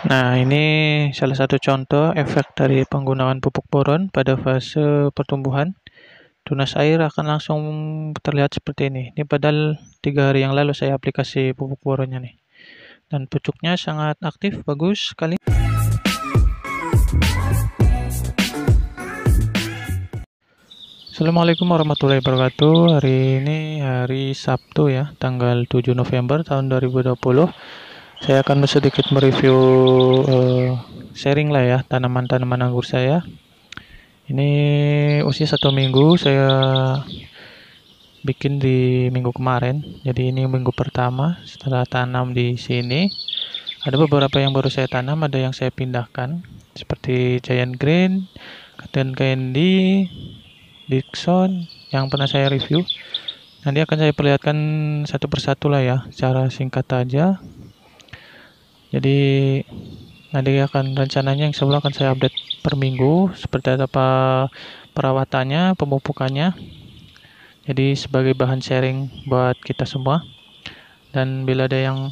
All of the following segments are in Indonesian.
Nah, ini salah satu contoh efek dari penggunaan pupuk boron pada fase pertumbuhan. Tunas air akan langsung terlihat seperti ini. Ini padahal 3 hari yang lalu saya aplikasi pupuk boronnya nih. Dan pucuknya sangat aktif, bagus sekali. Assalamualaikum warahmatullahi wabarakatuh. Hari ini hari Sabtu ya, tanggal 7 November tahun 2020. Saya akan sedikit mereview sharing lah ya tanaman-tanaman anggur saya. Ini usia 1 minggu, saya bikin di minggu kemarin. Jadi ini minggu pertama setelah tanam di sini. Ada beberapa yang baru saya tanam, ada yang saya pindahkan seperti Giant Green, Cotton Candy, Dixon yang pernah saya review. Nanti akan saya perlihatkan satu persatu lah ya, secara singkat aja. Jadi nanti akan rencananya yang sebelum akan saya update per minggu seperti apa perawatannya, pemupukannya. Jadi sebagai bahan sharing buat kita semua. Dan bila ada yang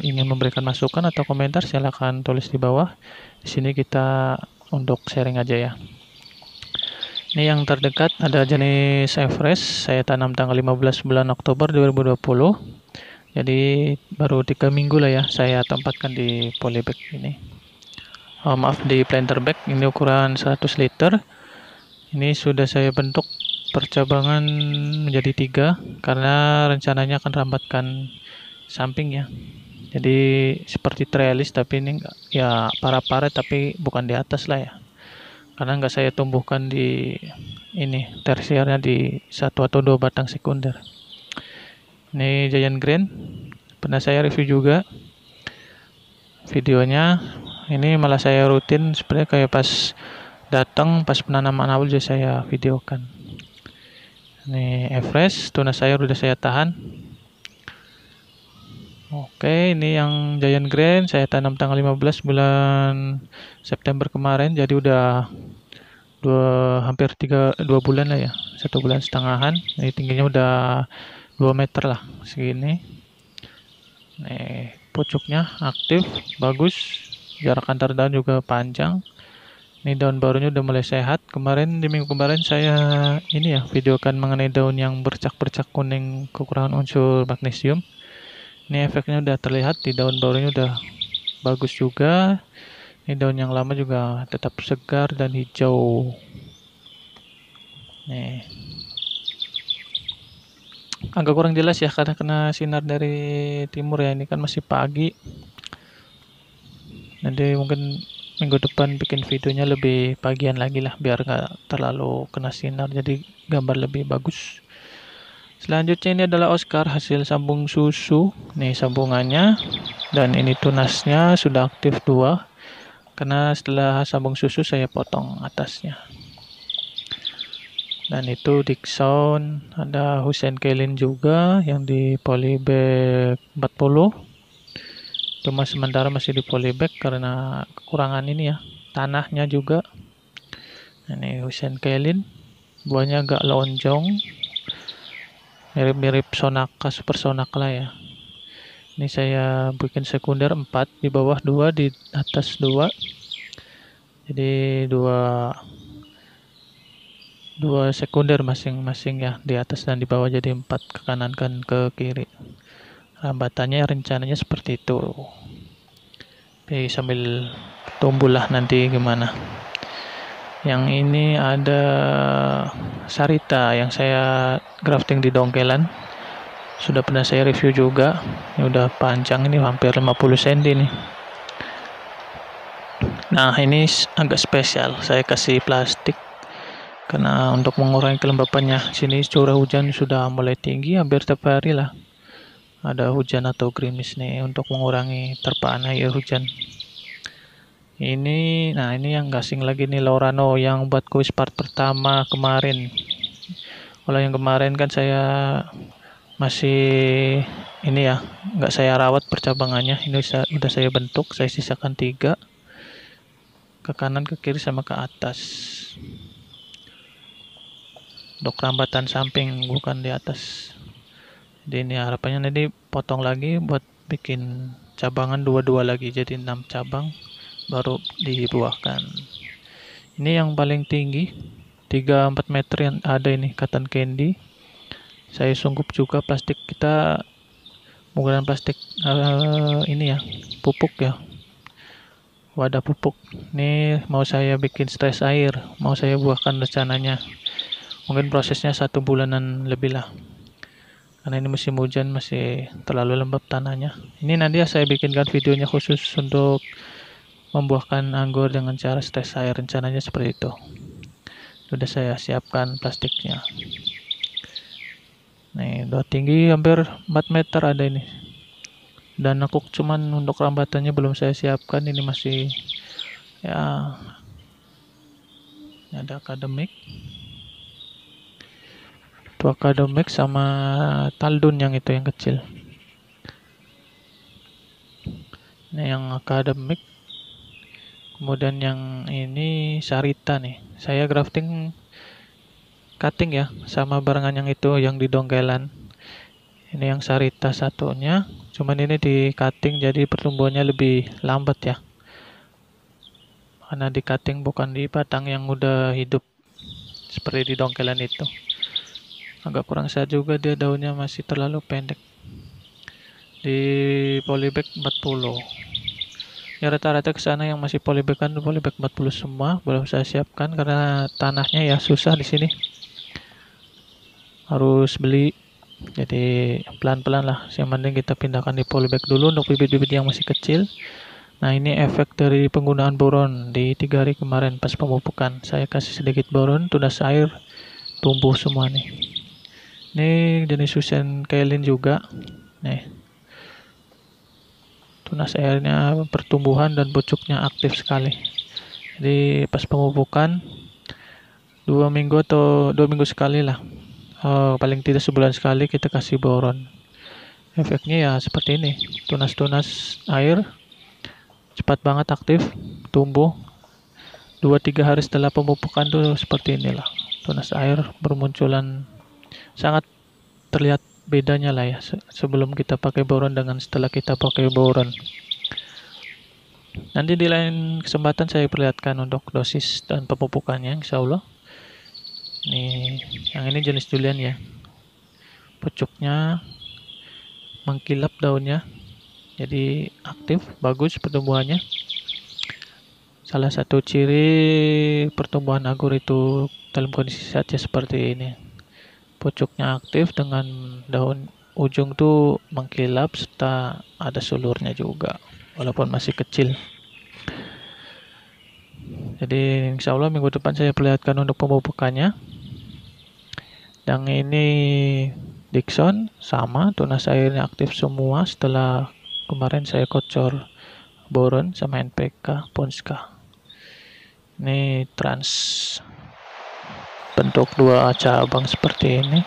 ingin memberikan masukan atau komentar, silakan tulis di bawah. Di sini kita untuk sharing aja ya. Ini yang terdekat ada jenis Everest. Saya tanam tanggal 15 bulan Oktober 2020. Jadi baru 3 minggu lah ya saya tempatkan di polybag ini. Maaf, di planter bag. Ini ukuran 100 liter. Ini sudah saya bentuk percabangan menjadi 3 karena rencananya akan rambatkan samping ya. Jadi seperti trellis, tapi ini ya para-para tapi bukan di atas lah ya. Karena nggak saya tumbuhkan di ini tersiernya di 1 atau 2 batang sekunder. Ini Giant Green, pernah saya review juga videonya. Ini malah saya rutin sebenarnya, kayak pas datang pas penanaman awal juga saya videokan. Ini Everest, tunas sayur udah saya tahan. Oke, ini yang Giant Green saya tanam tanggal 15 bulan September kemarin, jadi udah hampir 2 bulan lah ya, 1,5 bulan. Ini tingginya udah 2 meter lah segini. Nih, pucuknya aktif, bagus, jarak antar daun juga panjang. Ini daun barunya udah mulai sehat. Kemarin di minggu kemarin saya ini ya videokan mengenai daun yang bercak-bercak kuning kekurangan unsur magnesium. Ini efeknya udah terlihat di daun barunya, udah bagus juga. Ini daun yang lama juga tetap segar dan hijau. Nih, agak kurang jelas ya karena kena sinar dari timur ya. Ini kan masih pagi. Nanti mungkin minggu depan bikin videonya lebih pagian lagi lah, biar nggak terlalu kena sinar, jadi gambar lebih bagus. Selanjutnya ini adalah Oscar hasil sambung susu. Nih sambungannya, dan ini tunasnya sudah aktif 2 karena setelah sambung susu saya potong atasnya. Dan itu Dixon, ada Hussein Kelin juga yang di polybag 40. Cuma sementara masih di polybag karena kekurangan ini ya, tanahnya juga. Ini Hussein Kelin, buahnya agak lonjong, mirip-mirip Sonaka, Super Sonaka lah ya. Ini saya bikin sekunder 4, di bawah 2, di atas 2. Jadi dua sekunder masing-masing ya, di atas dan di bawah, jadi 4 ke kanan kan ke kiri. Rambatannya rencananya seperti itu. Oke, sambil tumbuhlah nanti gimana. Yang ini ada Sarita yang saya grafting di dongkelan. Sudah pernah saya review juga. Ini udah panjang, ini hampir 50 cm nih. Nah, ini agak spesial. Saya kasih plastik karena untuk mengurangi kelembapannya. Sini curah hujan sudah mulai tinggi, hampir setiap hari lah ada hujan atau gerimis nih, untuk mengurangi terpaan air hujan. Ini yang gasing lagi nih, Lorano yang buat kuis part pertama kemarin. Kalau yang kemarin kan saya masih ini ya, nggak saya rawat percabangannya. Ini udah saya bentuk, saya sisakan 3 ke kanan, ke kiri, sama ke atas. Untuk rambatan samping, bukan di atas. Jadi ini harapannya nanti potong lagi buat bikin cabangan dua-dua lagi, jadi 6 cabang baru dibuahkan. Ini yang paling tinggi 3-4 meter yang ada ini cotton candy. Saya sunggup juga plastik kita menggunakan plastik ini ya, pupuk ya, wadah pupuk. Ini mau saya bikin stres air, mau saya buahkan rencananya. Mungkin prosesnya 1 bulanan lebih lah, karena ini musim hujan masih terlalu lembab tanahnya. Ini nanti saya bikinkan videonya khusus untuk membuahkan anggur dengan cara stres air, rencananya seperti itu. Sudah saya siapkan plastiknya. Nih, udah tinggi hampir 4 meter ada ini. Dan aku cuman untuk rambatannya belum saya siapkan, ini masih ya, ini ada akademik. Itu akademik sama taldun yang itu yang kecil. Ini yang akademik. Kemudian yang ini sarita nih. Saya grafting cutting ya, sama barengan yang itu yang di dongkelan. Ini yang sarita satunya, cuman ini di cutting jadi pertumbuhannya lebih lambat ya, karena di cutting bukan di batang yang udah hidup seperti di dongkelan itu. Agak kurang sehat juga, dia daunnya masih terlalu pendek. Di polybag 40 ya, rata-rata ke sana yang masih polybag 40 semua. Belum saya siapkan karena tanahnya ya susah di sini, harus beli. Jadi pelan-pelan lah, yang penting kita pindahkan di polybag dulu untuk bibit-bibit yang masih kecil. Nah, ini efek dari penggunaan boron di 3 hari kemarin pas pemupukan. Saya kasih sedikit boron, tunas air, tumbuh semua nih. Ini jenis Susan kailin juga. Nih, tunas airnya, pertumbuhan dan pucuknya aktif sekali. Jadi pas pemupukan 2 minggu atau 2 minggu sekali lah, paling tidak sebulan sekali kita kasih boron. Efeknya ya seperti ini, tunas-tunas air cepat banget aktif, tumbuh. 2-3 hari setelah pemupukan tuh seperti inilah, tunas air bermunculan. Sangat terlihat bedanya lah ya, sebelum kita pakai boron dengan setelah kita pakai boron. Nanti di lain kesempatan saya perlihatkan untuk dosis dan pemupukannya, insya Allah. Nih, yang ini jenis durian ya, pucuknya mengkilap, daunnya jadi aktif, bagus pertumbuhannya. Salah satu ciri pertumbuhan anggur itu dalam kondisi sehat ya seperti ini, pucuknya aktif dengan daun ujung tuh mengkilap serta ada sulurnya juga walaupun masih kecil. Jadi insya Allah minggu depan saya perlihatkan untuk pemupukannya. Yang ini Dixon sama, tunas airnya aktif semua setelah kemarin saya kocor boron sama NPK Ponska. Ini trans, bentuk 2 cabang seperti ini.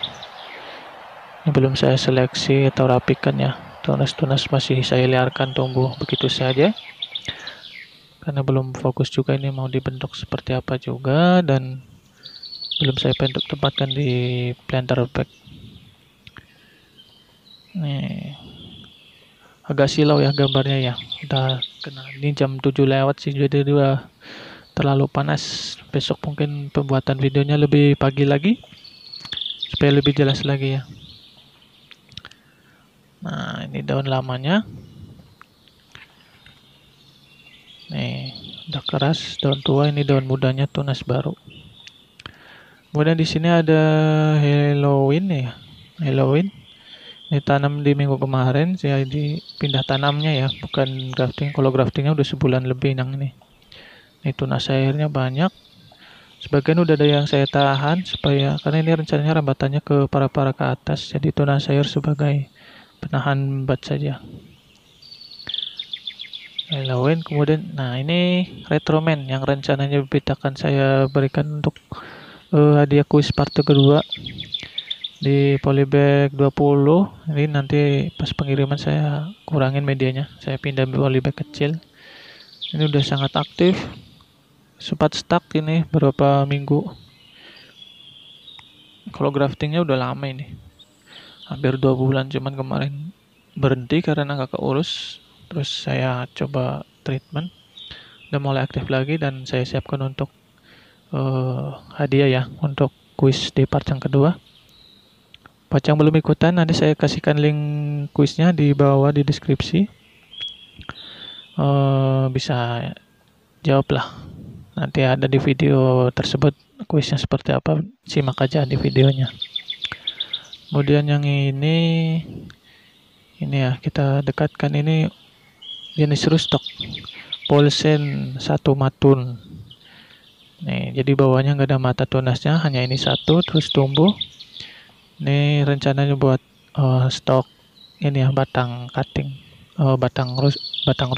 Ini belum saya seleksi atau rapikan ya, tunas-tunas masih saya liarkan tumbuh begitu saja karena belum fokus juga ini mau dibentuk seperti apa juga, dan belum saya tempatkan di planter bag. Nih, agak silau ya gambarnya ya, udah kena, ini jam 7 lewat sih, jadi udah terlalu panas. Besok mungkin pembuatan videonya lebih pagi lagi supaya lebih jelas lagi ya. Nah, ini daun lamanya nih, udah keras, daun tua. Ini daun mudanya, tunas baru. Kemudian di sini ada Halloween ya, Halloween. Ini tanam di minggu kemarin, saya dipindah tanamnya ya, bukan grafting. Kalau graftingnya udah sebulan lebih yang ini. Ini tunas airnya banyak. Sebagian udah ada yang saya tahan supaya, karena ini rencananya rambatannya ke para ke atas, jadi tunas air sebagai penahan bat saja. Halloween. Kemudian, nah ini Retroman yang rencananya akan saya berikan untuk hadiah kuis part kedua di polybag 20. Ini nanti pas pengiriman saya kurangin medianya, saya pindah polybag kecil. Ini udah sangat aktif, sempat stuck ini beberapa minggu. Kalau graftingnya udah lama ini, hampir 2 bulan, cuman kemarin berhenti karena nggak keurus. terus saya coba treatment, udah mulai aktif lagi, dan saya siapkan untuk hadiah ya untuk kuis di part yang kedua. Buat yang belum ikutan, nanti saya kasihkan link kuisnya di bawah di deskripsi. Bisa jawab lah. Nanti ada di video tersebut kuisnya seperti apa, simak aja di videonya. Kemudian yang ini ya, kita dekatkan, ini jenis rustok Polsen 1 matun. Nih, jadi bawahnya nggak ada mata tunasnya, hanya ini satu, terus tumbuh. Ini rencananya buat stok ini ya, batang cutting, batang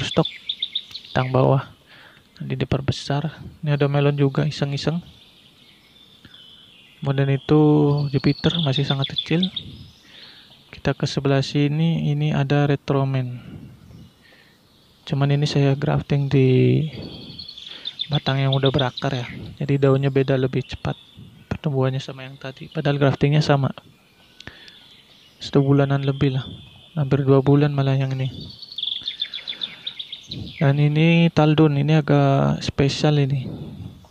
rustok, batang bawah. Nanti diperbesar. Ini ada melon juga, iseng-iseng. Kemudian itu Jupiter masih sangat kecil. Kita ke sebelah sini, ini ada retromen. Cuman ini saya grafting di batang yang udah berakar ya. Jadi daunnya beda, lebih cepat pertumbuhannya sama yang tadi. Padahal graftingnya sama. 1 bulanan lebih lah. Hampir 2 bulan malah yang ini. Dan ini taldun, ini agak spesial ini.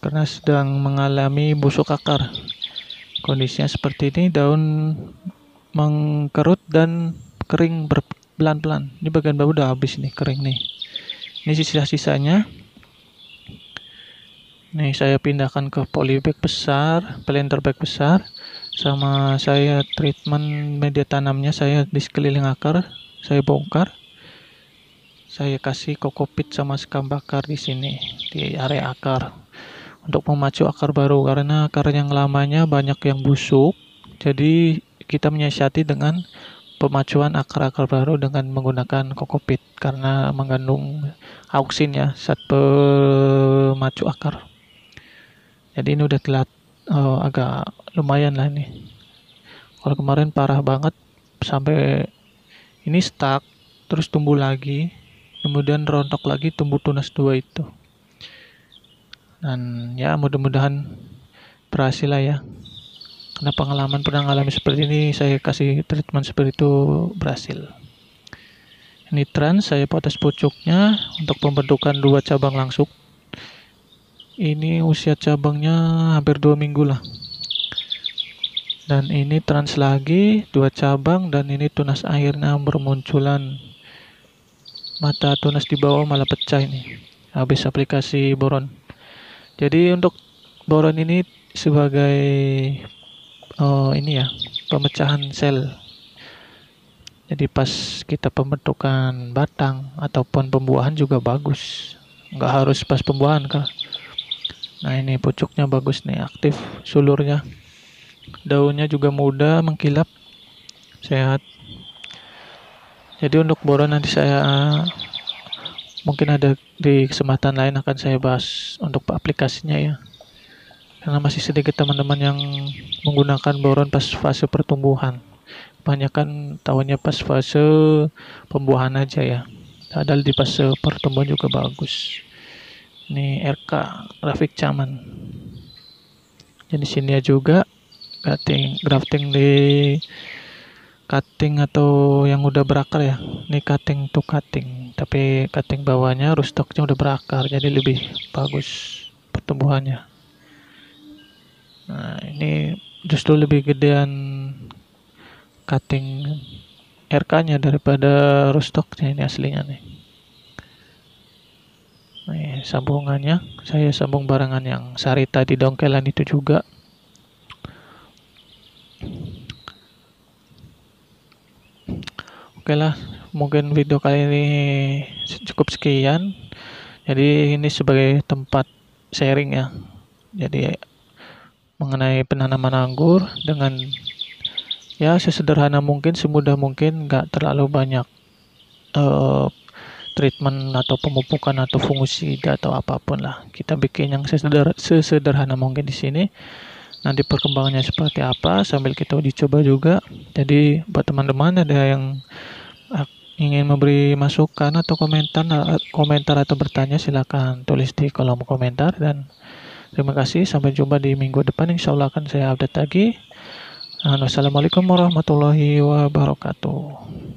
Karena sedang mengalami busuk akar. Kondisinya seperti ini, daun mengkerut dan kering pelan-pelan. Ini bagian bawah udah habis nih, kering nih. Ini sisa-sisanya. Nih saya pindahkan ke polybag besar, planter bag besar, sama saya treatment media tanamnya, saya di sekeliling akar, saya bongkar, saya kasih kokopit sama sekam bakar di sini di area akar untuk memacu akar baru, karena akar yang lamanya banyak yang busuk. Jadi kita menyiasati dengan pemacuan akar-akar baru dengan menggunakan kokopit karena mengandung auksin ya saat pemacu akar. Jadi ini udah telat, agak lumayan lah ini. Kalau kemarin parah banget, sampai ini stuck, terus tumbuh lagi, kemudian rontok lagi, tumbuh tunas 2 itu. Dan ya mudah-mudahan berhasil lah ya. Karena pengalaman pernah ngalami seperti ini, saya kasih treatment seperti itu berhasil. Ini trans, saya potes pucuknya untuk pembentukan 2 cabang langsung. Ini usia cabangnya hampir 2 minggu lah. Dan ini trans lagi 2 cabang, dan ini tunas akhirnya bermunculan. Mata tunas di bawah malah pecah ini. Habis aplikasi boron. Jadi untuk boron ini sebagai ini ya, pemecahan sel. Jadi pas kita pembentukan batang ataupun pembuahan juga bagus. Nggak harus pas pembuahan kah. Nah ini pucuknya bagus nih, aktif sulurnya, daunnya juga muda, mengkilap, sehat. Jadi untuk boron nanti saya mungkin ada di kesempatan lain akan saya bahas untuk aplikasinya ya, karena masih sedikit teman-teman yang menggunakan boron pas fase pertumbuhan. Kebanyakan tahunya pas fase pembuahan aja ya, padahal di fase pertumbuhan juga bagus. Ini RK grafik caman. Jadi sini juga grafting di cutting atau yang udah berakar ya. Ini cutting to cutting, tapi cutting bawahnya rootstocknya udah berakar, jadi lebih bagus pertumbuhannya. Nah ini justru lebih gedean cutting RK nya daripada rootstocknya ini aslinya nih. Nih, sambungannya saya sambung barengan yang Sarita di dongkelan itu juga. Oke lah, mungkin video kali ini cukup sekian. Jadi ini sebagai tempat sharing ya. Jadi mengenai penanaman anggur dengan ya sesederhana mungkin, semudah mungkin, nggak terlalu banyak treatment atau pemupukan atau fungusida atau apapun lah. Kita bikin yang sesederhana mungkin di sini. Nanti perkembangannya seperti apa sambil kita uji coba juga. Jadi buat teman-teman ada yang ingin memberi masukan atau komentar atau bertanya, silakan tulis di kolom komentar. Dan terima kasih, sampai jumpa di minggu depan, insya Allah akan saya update lagi. Wassalamualaikum warahmatullahi wabarakatuh.